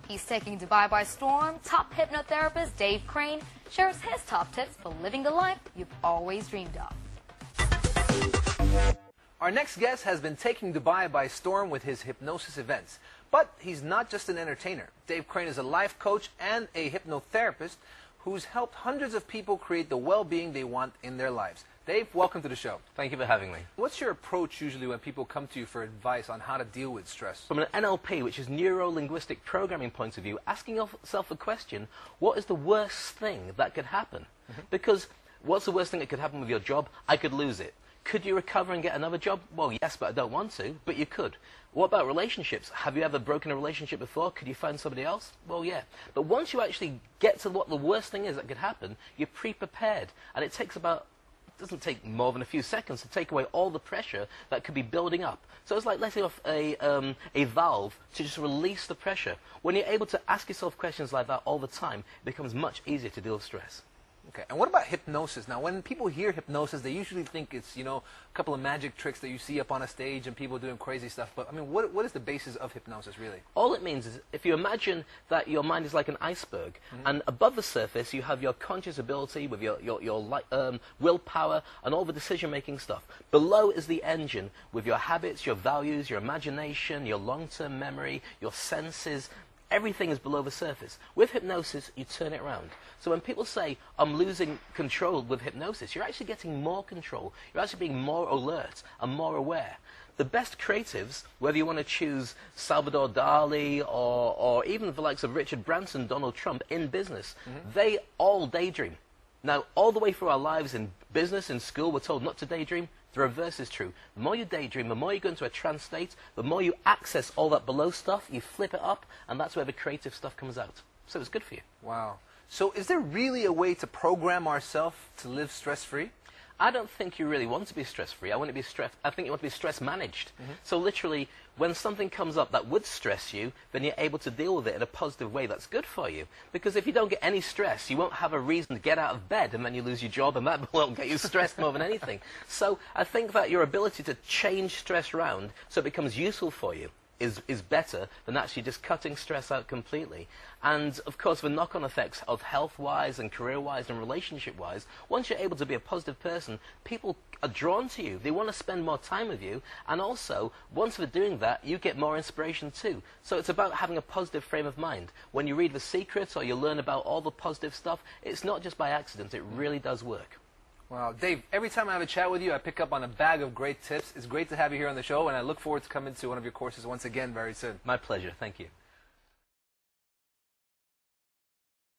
He's taking Dubai by storm. Top hypnotherapist Dave Crane shares his top tips for living the life you've always dreamed of. Our next guest has been taking Dubai by storm with his hypnosis events. But he's not just an entertainer. Dave Crane is a life coach and a hypnotherapist who's helped hundreds of people create the well-being they want in their lives. Dave, welcome to the show. Thank you for having me. What's your approach usually when people come to you for advice on how to deal with stress? From an NLP, which is neuro-linguistic programming point of view, asking yourself a question, what is the worst thing that could happen? Because what's the worst thing that could happen with your job? I could lose it. Could you recover and get another job? Well, yes, but I don't want to, but you could. What about relationships? Have you ever broken a relationship before? Could you find somebody else? Well, yeah. But once you actually get to what the worst thing is that could happen, you're pre-prepared. And it doesn't take more than a few seconds to take away all the pressure that could be building up. So it's like letting off a valve to just release the pressure. When you're able to ask yourself questions like that all the time, it becomes much easier to deal with stress. Okay, and what about hypnosis? Now, when people hear hypnosis, they usually think it's, you know, a couple of magic tricks that you see up on a stage and people doing crazy stuff. But, I mean, what is the basis of hypnosis, really? All it means is if you imagine that your mind is like an iceberg, and above the surface you have your conscious ability with your willpower and all the decision-making stuff. Below is the engine with your habits, your values, your imagination, your long-term memory, your senses. Everything is below the surface. With hypnosis, you turn it around. So when people say, I'm losing control with hypnosis, you're actually getting more control. You're actually being more alert and more aware. The best creatives, whether you want to choose Salvador Dali or even the likes of Richard Branson, Donald Trump in business, they all daydream. Now, all the way through our lives in business, in school, we're told not to daydream. The reverse is true. The more you daydream, the more you go into a trance state, the more you access all that below stuff, you flip it up, and that's where the creative stuff comes out. So it's good for you. Wow. So is there really a way to program ourselves to live stress-free? I don't think you really want to be stress-free. I think you want to be stress-managed. So literally, when something comes up that would stress you, then you're able to deal with it in a positive way that's good for you. Because if you don't get any stress, you won't have a reason to get out of bed, and then you lose your job, and that will get you stressed more than anything. So I think that your ability to change stress around so it becomes useful for you is better than actually just cutting stress out completely. And, of course, the knock-on effects of health-wise and career-wise and relationship-wise, once you're able to be a positive person, people are drawn to you. They want to spend more time with you. And also, once they're doing that, you get more inspiration too. So it's about having a positive frame of mind. When you read The Secret or you learn about all the positive stuff, it's not just by accident. It really does work. Wow, Dave, every time I have a chat with you, I pick up on a bag of great tips. It's great to have you here on the show, and I look forward to coming to one of your courses once again very soon. My pleasure. Thank you.